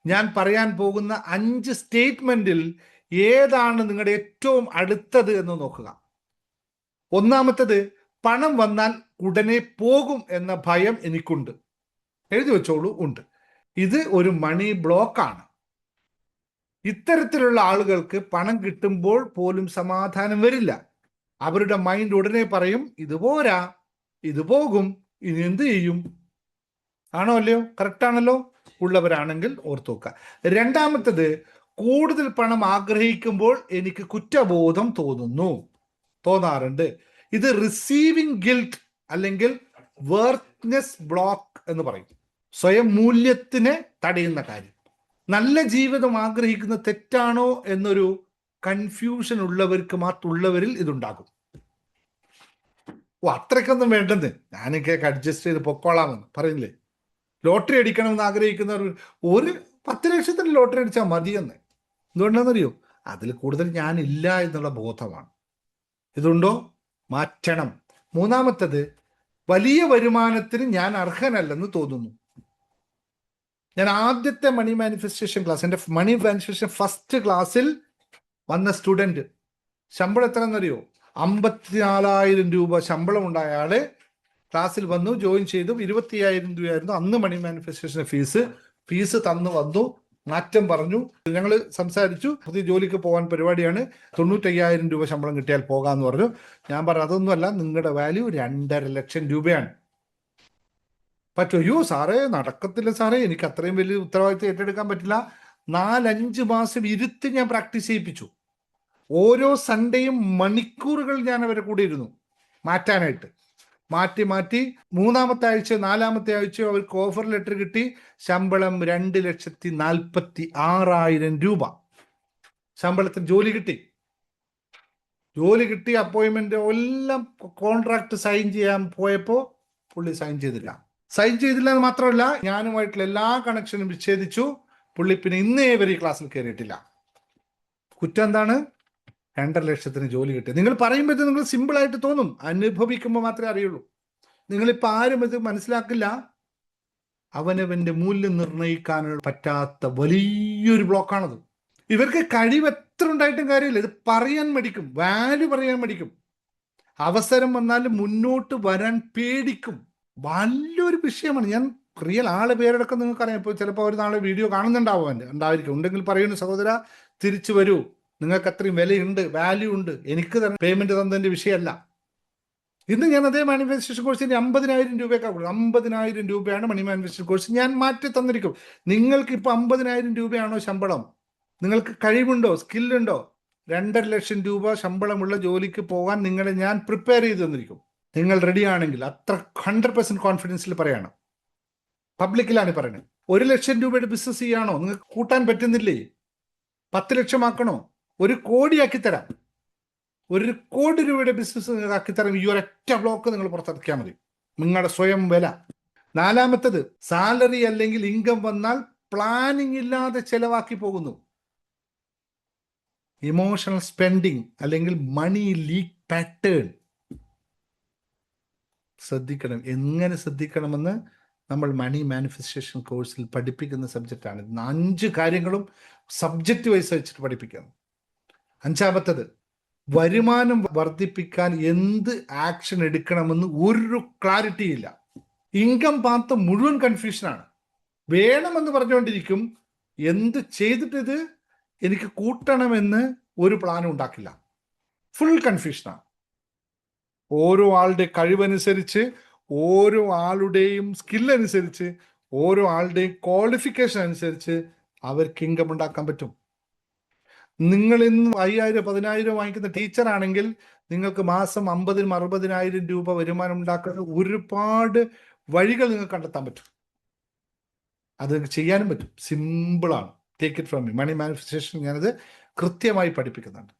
ഞാൻ പറയാൻ പോകുന്ന 5 സ്റ്റേറ്റ്മെന്റിൽ ഏതാണ് നിങ്ങളുടെ ഏറ്റവും അടുത്തത് എന്ന് നോക്കുക. ഒന്നാമത്തത്, പണം വന്നാൽ ഉടനെ പോകും എന്ന ഭയം എനിക്കുണ്ട്. എഴുതി വെച്ചോളൂ, ഉണ്ട്. ഇത് ഒരു മണി ബ്ലോക്കാണ്. ഇത്തരത്തിലുള്ള ആളുകൾക്ക് പണം കിട്ടുമ്പോൾ പോലും സമാധാനം വരില്ല. അവരുടെ മൈൻഡ് ഉടനെ പറയും, ഇത് പോരാ, ഇത് പോകും, ഇനി എന്ത് ചെയ്യും? ആണോ അല്ലയോ? കറക്റ്റ് ആണല്ലോ? ഉള്ളവരാണെങ്കിൽ ഓർത്തുവെക്കുക. രണ്ടാമത്തത്, കൂടുതൽ പണം ആഗ്രഹിക്കുമ്പോൾ എനിക്ക് കുറ്റബോധം തോന്നാറുണ്ട്. ഇത് റിസീവിങ് ഗിൽറ്റ് അല്ലെങ്കിൽ വർത്ത്നെസ് ബ്ലോക്ക് എന്ന് പറയും. സ്വയം മൂല്യത്തിനെ തടയുന്ന കാര്യം. നല്ല ജീവിതം ആഗ്രഹിക്കുന്ന തെറ്റാണോ എന്നൊരു കൺഫ്യൂഷൻ ഉള്ളവരിൽ ഇതുണ്ടാകും. അത്രയ്ക്കൊന്നും വേണ്ടെന്ന്, ഞാനൊക്കെ അഡ്ജസ്റ്റ് ചെയ്ത് പൊക്കോളാമെന്ന് പറയില്ലേ. ലോട്ടറി അടിക്കണമെന്ന് ആഗ്രഹിക്കുന്നവർ ഒരു 10 ലക്ഷത്തിന് ലോട്ടറി അടിച്ചാൽ മതിയെന്ന്. എന്തുകൊണ്ടാണെന്നറിയോ? അതിൽ കൂടുതൽ ഞാനില്ല എന്നുള്ള ബോധമാണ്. ഇതുണ്ടോ? മാറ്റണം. മൂന്നാമത്തത്, വലിയ വരുമാനത്തിന് ഞാൻ അർഹനല്ലെന്ന് തോന്നുന്നു. ഞാൻ ആദ്യത്തെ മണി മാനിഫെസ്റ്റേഷൻ ക്ലാസ്, എൻ്റെ മണി മാനിഫെസ്റ്റേഷൻ ഫസ്റ്റ് ക്ലാസ്സിൽ വന്ന സ്റ്റുഡൻറ്റ് ശമ്പളം എത്രയെന്നറിയോ? 54,000 രൂപ ശമ്പളം ഉണ്ടായ ആള് ക്ലാസ്സിൽ വന്നു, ജോയിൻ ചെയ്തു. 25,000 രൂപയായിരുന്നു അന്ന് മണി മാനിഫെസ്റ്റേഷൻ ഫീസ് തന്നു വന്നു. മാറ്റം പറഞ്ഞു, ഞങ്ങൾ സംസാരിച്ചു. പുതിയ ജോലിക്ക് പോകാൻ പരിപാടിയാണ്, 95,000 രൂപ ശമ്പളം കിട്ടിയാൽ പോകാമെന്ന് പറഞ്ഞു. ഞാൻ പറഞ്ഞു, അതൊന്നുമല്ല, നിങ്ങളുടെ വാല്യൂ 2.5 ലക്ഷം രൂപയാണ്. പറ്റുമോ? സാറേ നടക്കത്തില്ല സാറേ, എനിക്ക് അത്രയും വലിയ ഉത്തരവാദിത്വം ഏറ്റെടുക്കാൻ പറ്റില്ല. 4-5 മാസം ഇരുത്തി ഞാൻ പ്രാക്ടീസ് ചെയ്യിപ്പിച്ചു. ഓരോ സൺഡേയും മണിക്കൂറുകൾ ഞാൻ അവരെ കൂടെ ഇരുന്നു മാറ്റാനായിട്ട്. മാറ്റി 3-ാമത്തെ ആഴ്ച 4-ാമത്തെ ആഴ്ചയോ അവർക്ക് ഓഫർ ലെറ്റർ കിട്ടി. ശമ്പളം 2,46,000 രൂപ ശമ്പളത്തിന് ജോലി കിട്ടി. അപ്പോയിൻമെന്റ് എല്ലാം കോൺട്രാക്ട് സൈൻ ചെയ്യാൻ പോയപ്പോൾ പുള്ളി സൈൻ ചെയ്തില്ല എന്ന് മാത്രമല്ല, ഞാനുമായിട്ടുള്ള എല്ലാ കണക്ഷനും വിച്ഛേദിച്ചു. പുള്ളി പിന്നെ ഇന്നേ വരെ ഈ ക്ലാസ്സിൽ കയറിയിട്ടില്ല. കുറ്റം എന്താണ്? 2.5 ലക്ഷത്തിന് ജോലി കിട്ടി. നിങ്ങൾ പറയുമ്പോൾ നിങ്ങൾ സിമ്പിളായിട്ട് തോന്നും, അനുഭവിക്കുമ്പോൾ മാത്രമേ അറിയുള്ളൂ. നിങ്ങളിപ്പോൾ ആരും ഇത് മനസ്സിലാക്കില്ല. അവനവന്റെ മൂല്യം നിർണ്ണയിക്കാൻ പറ്റാത്ത വലിയൊരു ബ്ലോക്കാണത്. ഇവർക്ക് കഴിവ് എത്ര ഉണ്ടായിട്ടും കാര്യമില്ല. ഇത് പറയാൻ മടിക്കും, വാല്യൂ പറയാൻ മടിക്കും. അവസരം വന്നാൽ മുന്നോട്ട് വരാൻ പേടിക്കും. വലിയൊരു വിഷയമാണ്. ഞാൻ റിയൽ ആള് പേരടക്കം നിങ്ങൾക്കറിയാം. ഇപ്പോൾ ചിലപ്പോൾ ഒരു നാളെ വീഡിയോ ഉണ്ടായിരിക്കും. ഉണ്ടെങ്കിൽ പറയുന്നു, സഹോദര തിരിച്ചു വരൂ, നിങ്ങൾക്ക് അത്രയും വിലയുണ്ട്, വാല്യൂ ഉണ്ട്, എനിക്ക് തന്നെ പേയ്മെന്റ് തന്നതിന്റെ വിഷയമല്ല. ഇന്ന് ഞാൻ അതേ മാനിഫെസ്റ്റേഷൻ കോഴ്സിന് 50,000 രൂപയൊക്കെ 50,000 രൂപയാണ് മണി മാനിഫെസ്റ്റേഷൻ കോഴ്സ്. ഞാൻ മാറ്റി തന്നിരിക്കും. നിങ്ങൾക്ക് ഇപ്പൊ 50,000 രൂപയാണോ ശമ്പളം? നിങ്ങൾക്ക് കഴിവുണ്ടോ, സ്കില്ലുണ്ടോ? 2.5 ലക്ഷം രൂപ ശമ്പളമുള്ള ജോലിക്ക് പോകാൻ നിങ്ങളെ ഞാൻ പ്രിപ്പയർ ചെയ്ത് തന്നിരിക്കും. നിങ്ങൾ റെഡി ആണെങ്കിൽ. അത്ര 100% കോൺഫിഡൻസിൽ പറയാണ്. പബ്ലിക്കിലാണ് പറയുന്നത്. 1 ലക്ഷം രൂപയുടെ ബിസിനസ് ചെയ്യാണോ? നിങ്ങൾക്ക് കൂട്ടാൻ പറ്റുന്നില്ലേ? 10 ലക്ഷമാക്കണോ? 1 കോടിയാക്കി തരാം. 1 കോടി രൂപയുടെ ബിസിനസ് നിങ്ങൾക്ക് ആക്കിത്തരാം. ഈ ഒരൊറ്റ ബ്ലോക്ക് നിങ്ങൾ പുറത്തിറക്കിയാൽ മതി. നിങ്ങളുടെ സ്വയം വില. 4-ാമത്തത്, സാലറി അല്ലെങ്കിൽ ഇൻകം വന്നാൽ പ്ലാനിങ് ഇല്ലാതെ ചെലവാക്കി പോകുന്നു. ഇമോഷണൽ സ്പെൻഡിങ് അല്ലെങ്കിൽ മണി ലീക്ക് പാറ്റേൺ. ശ്രദ്ധിക്കണം. എങ്ങനെ ശ്രദ്ധിക്കണമെന്ന് നമ്മൾ മണി മാനിഫെസ്റ്റേഷൻ കോഴ്സിൽ പഠിപ്പിക്കുന്ന സബ്ജക്റ്റാണ്. 5 കാര്യങ്ങളും സബ്ജക്റ്റ് വൈസ് വെച്ചിട്ട് പഠിപ്പിക്കുന്നു. 5-ാമത്തത്, വരുമാനം വർദ്ധിപ്പിക്കാൻ എന്ത് ആക്ഷൻ എടുക്കണമെന്ന് ഒരു ക്ലാരിറ്റി ഇല്ല. ഇൻകം പാത്ത് മുഴുവൻ കൺഫ്യൂഷനാണ്. വേണമെന്ന് പറഞ്ഞുകൊണ്ടിരിക്കും, എന്ത് ചെയ്തിട്ട് ഇത് എനിക്ക് കൂട്ടണമെന്ന് ഒരു പ്ലാനും ഉണ്ടാക്കില്ല. ഫുൾ കൺഫ്യൂഷനാണ്. ഓരോ ആളുടെ കഴിവനുസരിച്ച്, ഓരോ ആളുടെയും സ്കില്ലനുസരിച്ച്, ഓരോ ആളുടെയും ക്വാളിഫിക്കേഷൻ അനുസരിച്ച് അവർക്ക് ഇൻകം ഉണ്ടാക്കാൻ പറ്റും. നിങ്ങൾ ഇന്ന് 5,000 10,000 വാങ്ങിക്കുന്ന ടീച്ചറാണെങ്കിൽ നിങ്ങൾക്ക് മാസം 50,000 60,000 രൂപ വരുമാനം ഉണ്ടാക്കുന്ന ഒരുപാട് വഴികൾ നിങ്ങൾക്ക് കണ്ടെത്താൻ പറ്റും. അത് ചെയ്യാനും പറ്റും. സിമ്പിളാണ്. Take it from me. Money manifestation ഞാനത് കൃത്യമായി പഠിപ്പിക്കുന്നുണ്ട്.